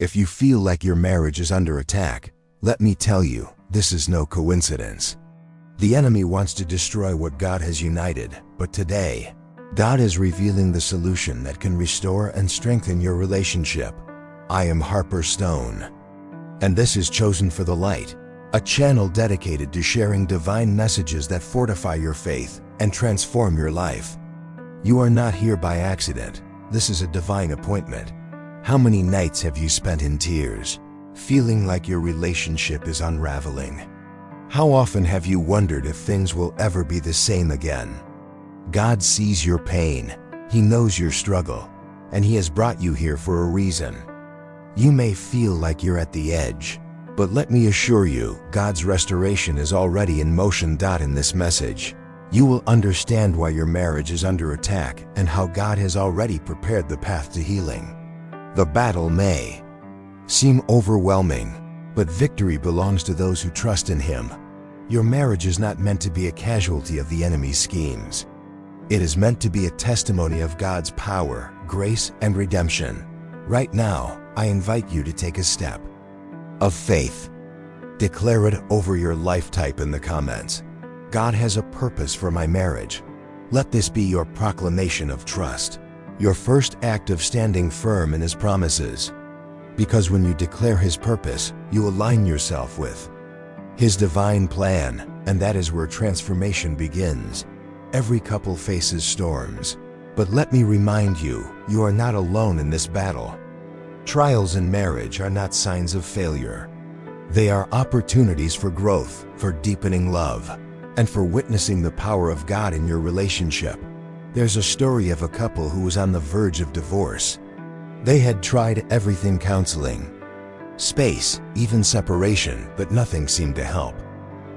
If you feel like your marriage is under attack, let me tell you, this is no coincidence. The enemy wants to destroy what God has united, but today, God is revealing the solution that can restore and strengthen your relationship. I am Harper Stone, and this is Chosen for the Light, a channel dedicated to sharing divine messages that fortify your faith and transform your life. You are not here by accident. This is a divine appointment. How many nights have you spent in tears, feeling like your relationship is unraveling? How often have you wondered if things will ever be the same again? God sees your pain, He knows your struggle, and He has brought you here for a reason. You may feel like you're at the edge, but let me assure you, God's restoration is already in motion. In this message, you will understand why your marriage is under attack and how God has already prepared the path to healing. The battle may seem overwhelming, but victory belongs to those who trust in Him. Your marriage is not meant to be a casualty of the enemy's schemes. It is meant to be a testimony of God's power, grace, and redemption. Right now, I invite you to take a step of faith. Declare it over your life. Type in the comments, God has a purpose for my marriage. Let this be your proclamation of trust, your first act of standing firm in His promises. Because when you declare His purpose, you align yourself with His divine plan, and that is where transformation begins. Every couple faces storms, but let me remind you, you are not alone in this battle. Trials in marriage are not signs of failure. They are opportunities for growth, for deepening love, and for witnessing the power of God in your relationship. There's a story of a couple who was on the verge of divorce. They had tried everything: counseling, space, even separation, but nothing seemed to help.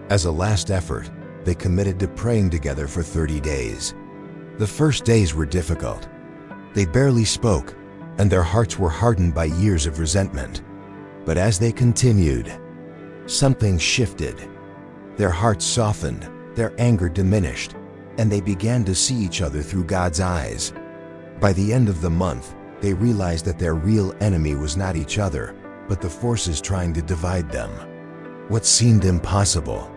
As a last effort, they committed to praying together for 30 days. The first days were difficult. They barely spoke, and their hearts were hardened by years of resentment. But as they continued, something shifted. Their hearts softened, their anger diminished, and they began to see each other through God's eyes. By the end of the month, they realized that their real enemy was not each other, but the forces trying to divide them. What seemed impossible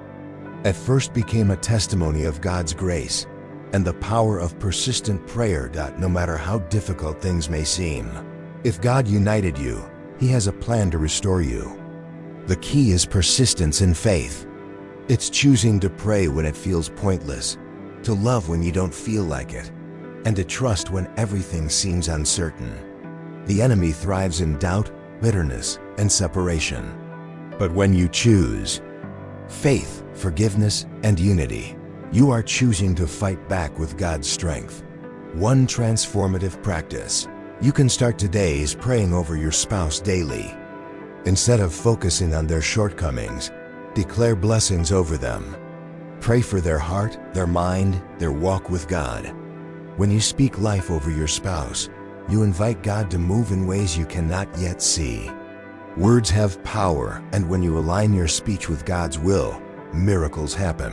at first became a testimony of God's grace and the power of persistent prayer. No matter how difficult things may seem, if God united you, He has a plan to restore you. The key is persistence in faith. It's choosing to pray when it feels pointless, to love when you don't feel like it, and to trust when everything seems uncertain. The enemy thrives in doubt, bitterness, and separation. But when you choose faith, forgiveness, and unity, you are choosing to fight back with God's strength. One transformative practice you can start today is praying over your spouse daily. Instead of focusing on their shortcomings, declare blessings over them. Pray for their heart, their mind, their walk with God. When you speak life over your spouse, you invite God to move in ways you cannot yet see. Words have power, and when you align your speech with God's will, miracles happen.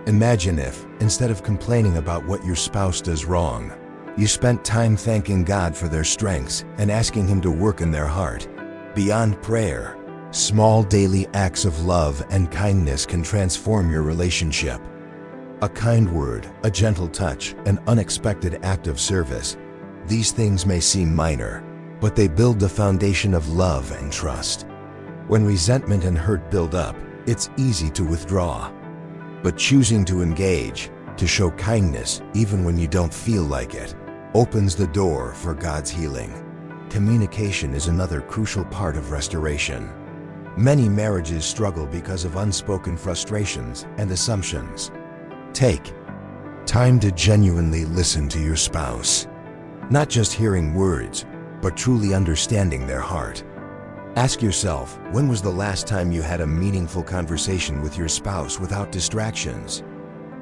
Imagine if, instead of complaining about what your spouse does wrong, you spent time thanking God for their strengths and asking Him to work in their heart. Beyond prayer, small daily acts of love and kindness can transform your relationship. A kind word, a gentle touch, an unexpected act of service. These things may seem minor, but they build the foundation of love and trust. When resentment and hurt build up, it's easy to withdraw. But choosing to engage, to show kindness even when you don't feel like it, opens the door for God's healing. Communication is another crucial part of restoration. Many marriages struggle because of unspoken frustrations and assumptions. Take time to genuinely listen to your spouse. Not just hearing words, but truly understanding their heart. Ask yourself, when was the last time you had a meaningful conversation with your spouse without distractions?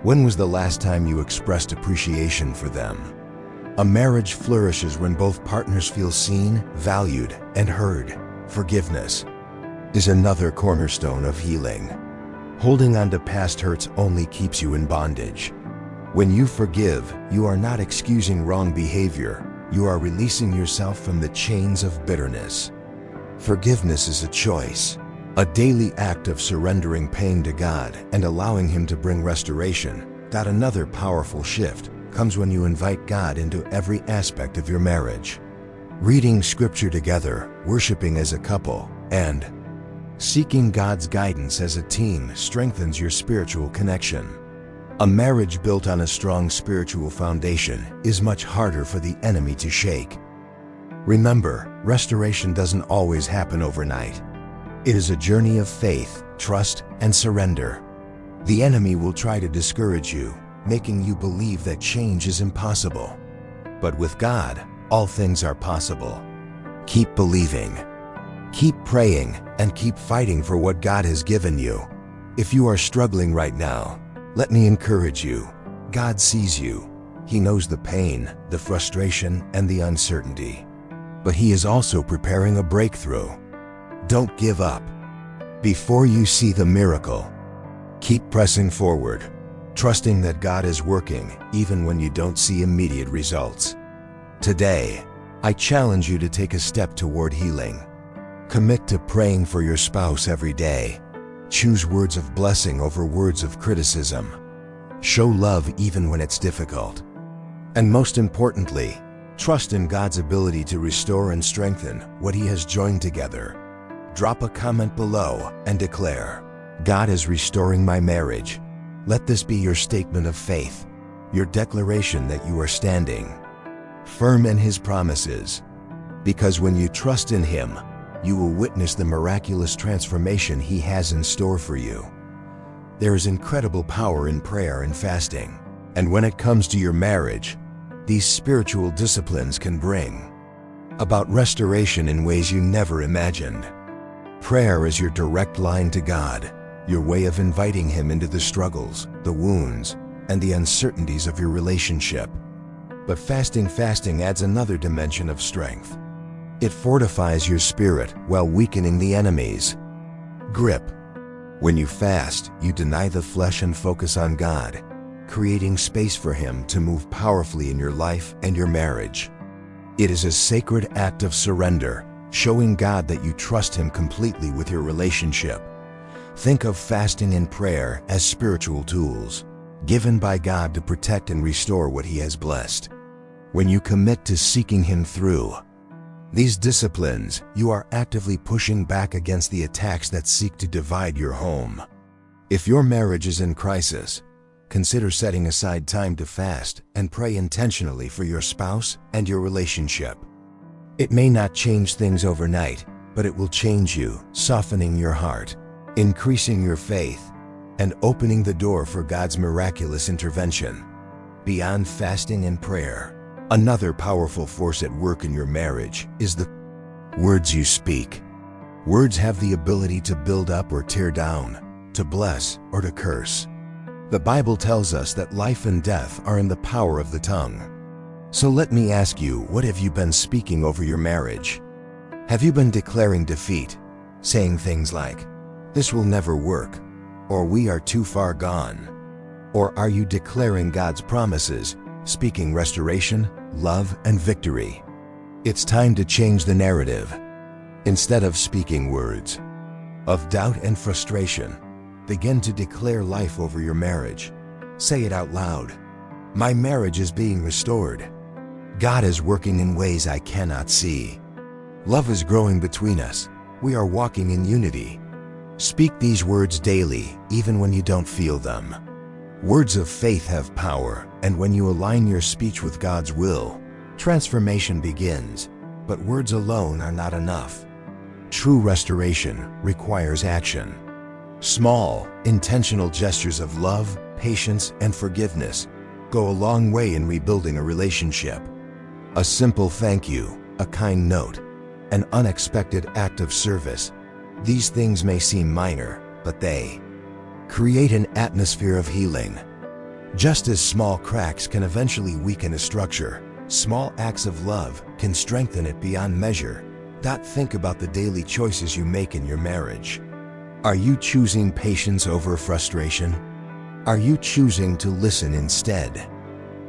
When was the last time you expressed appreciation for them? A marriage flourishes when both partners feel seen, valued, and heard. Forgiveness is another cornerstone of healing. Holding on to past hurts only keeps you in bondage. When you forgive, you are not excusing wrong behavior. You are releasing yourself from the chains of bitterness. Forgiveness is a choice, a daily act of surrendering pain to God and allowing Him to bring restoration. That another powerful shift comes when you invite God into every aspect of your marriage. Reading scripture together, worshiping as a couple, and seeking God's guidance as a team strengthens your spiritual connection. A marriage built on a strong spiritual foundation is much harder for the enemy to shake. Remember, restoration doesn't always happen overnight. It is a journey of faith, trust, and surrender. The enemy will try to discourage you, making you believe that change is impossible. But with God, all things are possible. Keep believing, keep praying, and keep fighting for what God has given you. If you are struggling right now, let me encourage you. God sees you. He knows the pain, the frustration, and the uncertainty. But He is also preparing a breakthrough. Don't give up. Before you see the miracle, keep pressing forward, trusting that God is working even when you don't see immediate results. Today, I challenge you to take a step toward healing. Commit to praying for your spouse every day. Choose words of blessing over words of criticism. Show love even when it's difficult. And most importantly, trust in God's ability to restore and strengthen what He has joined together. Drop a comment below and declare, "God is restoring my marriage." Let this be your statement of faith, your declaration that you are standing firm in His promises. Because when you trust in Him, you will witness the miraculous transformation He has in store for you. There is incredible power in prayer and fasting. And when it comes to your marriage, these spiritual disciplines can bring about restoration in ways you never imagined. Prayer is your direct line to God, your way of inviting Him into the struggles, the wounds, and the uncertainties of your relationship. But fasting adds another dimension of strength. It fortifies your spirit while weakening the enemy's grip. When you fast, you deny the flesh and focus on God, creating space for Him to move powerfully in your life and your marriage. It is a sacred act of surrender, showing God that you trust Him completely with your relationship. Think of fasting and prayer as spiritual tools, given by God to protect and restore what He has blessed. When you commit to seeking Him through these disciplines, you are actively pushing back against the attacks that seek to divide your home. If your marriage is in crisis, consider setting aside time to fast and pray intentionally for your spouse and your relationship. It may not change things overnight, but it will change you, softening your heart, increasing your faith, and opening the door for God's miraculous intervention. Beyond fasting and prayer, another powerful force at work in your marriage is the words you speak. Words have the ability to build up or tear down, to bless or to curse. The Bible tells us that life and death are in the power of the tongue. So let me ask you, what have you been speaking over your marriage? Have you been declaring defeat, saying things like, "This will never work," or "We are too far gone"? Or are you declaring God's promises, speaking restoration, love, and victory? It's time to change the narrative. Instead of speaking words of doubt and frustration, begin to declare life over your marriage. Say it out loud. "My marriage is being restored. God is working in ways I cannot see. Love is growing between us. We are walking in unity." Speak these words daily, even when you don't feel them. Words of faith have power, and when you align your speech with God's will, transformation begins. But words alone are not enough. True restoration requires action. Small, intentional gestures of love, patience, and forgiveness go a long way in rebuilding a relationship. A simple thank you, a kind note, an unexpected act of service. These things may seem minor, but they create an atmosphere of healing. Just as small cracks can eventually weaken a structure, small acts of love can strengthen it beyond measure. Think about the daily choices you make in your marriage. Are you choosing patience over frustration? Are you choosing to listen instead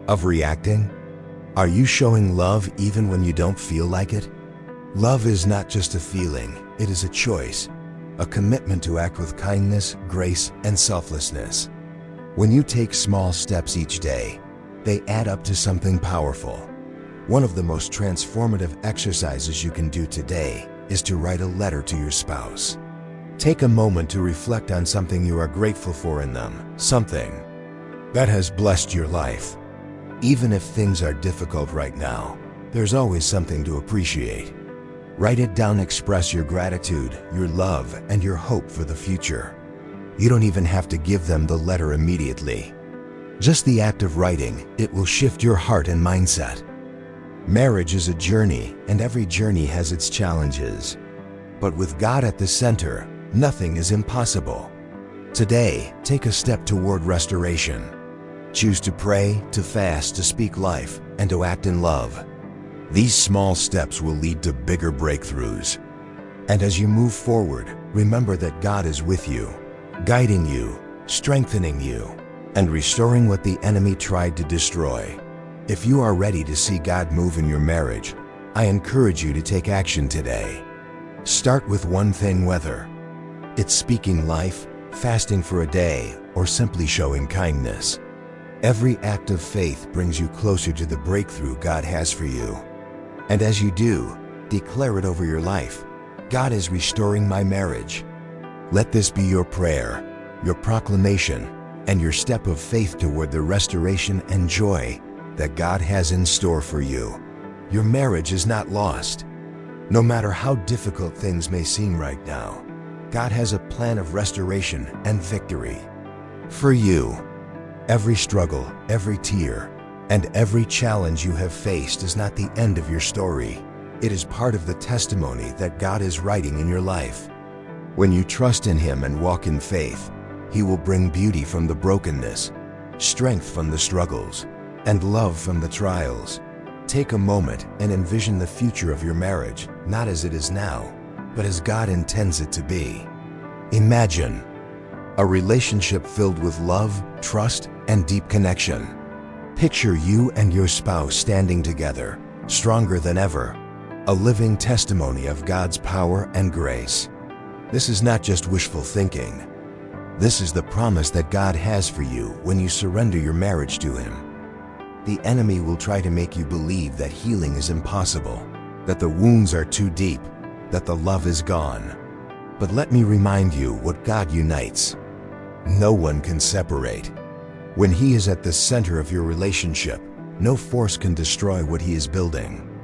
of reacting? Are you showing love even when you don't feel like it? Love is not just a feeling, it is a choice, a commitment to act with kindness, grace, and selflessness. When you take small steps each day, they add up to something powerful. One of the most transformative exercises you can do today is to write a letter to your spouse. Take a moment to reflect on something you are grateful for in them, something that has blessed your life. Even if things are difficult right now, there's always something to appreciate. Write it down, express your gratitude, your love, and your hope for the future. You don't even have to give them the letter immediately. Just the act of writing, it will shift your heart and mindset. Marriage is a journey, and every journey has its challenges. But with God at the center, nothing is impossible. Today, take a step toward restoration. Choose to pray, to fast, to speak life, and to act in love. These small steps will lead to bigger breakthroughs. And as you move forward, remember that God is with you, guiding you, strengthening you, and restoring what the enemy tried to destroy. If you are ready to see God move in your marriage, I encourage you to take action today. Start with one thing, whether it's speaking life, fasting for a day, or simply showing kindness. Every act of faith brings you closer to the breakthrough God has for you. And as you do, declare it over your life. God is restoring my marriage. Let this be your prayer, your proclamation, and your step of faith toward the restoration and joy that God has in store for you. Your marriage is not lost. No matter how difficult things may seem right now, God has a plan of restoration and victory for you. Every struggle, every tear, and every challenge you have faced is not the end of your story. It is part of the testimony that God is writing in your life. When you trust in Him and walk in faith, He will bring beauty from the brokenness, strength from the struggles, and love from the trials. Take a moment and envision the future of your marriage, not as it is now, but as God intends it to be. Imagine a relationship filled with love, trust, and deep connection. Picture you and your spouse standing together, stronger than ever, a living testimony of God's power and grace. This is not just wishful thinking. This is the promise that God has for you when you surrender your marriage to Him. The enemy will try to make you believe that healing is impossible, that the wounds are too deep, that the love is gone. But let me remind you what God unites. No one can separate. When He is at the center of your relationship, no force can destroy what He is building.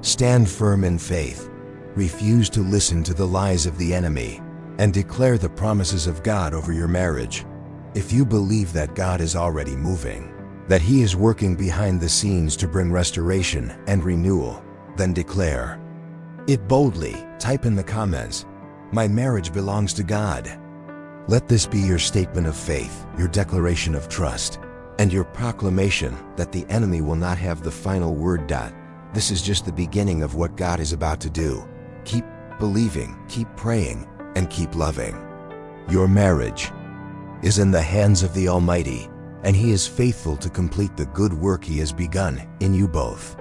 Stand firm in faith, refuse to listen to the lies of the enemy, and declare the promises of God over your marriage. If you believe that God is already moving, that He is working behind the scenes to bring restoration and renewal, then declare it boldly. Type in the comments, "My marriage belongs to God." Let this be your statement of faith, your declaration of trust, and your proclamation that the enemy will not have the final word. This is just the beginning of what God is about to do. Keep believing, keep praying, and keep loving. Your marriage is in the hands of the Almighty, and He is faithful to complete the good work He has begun in you both.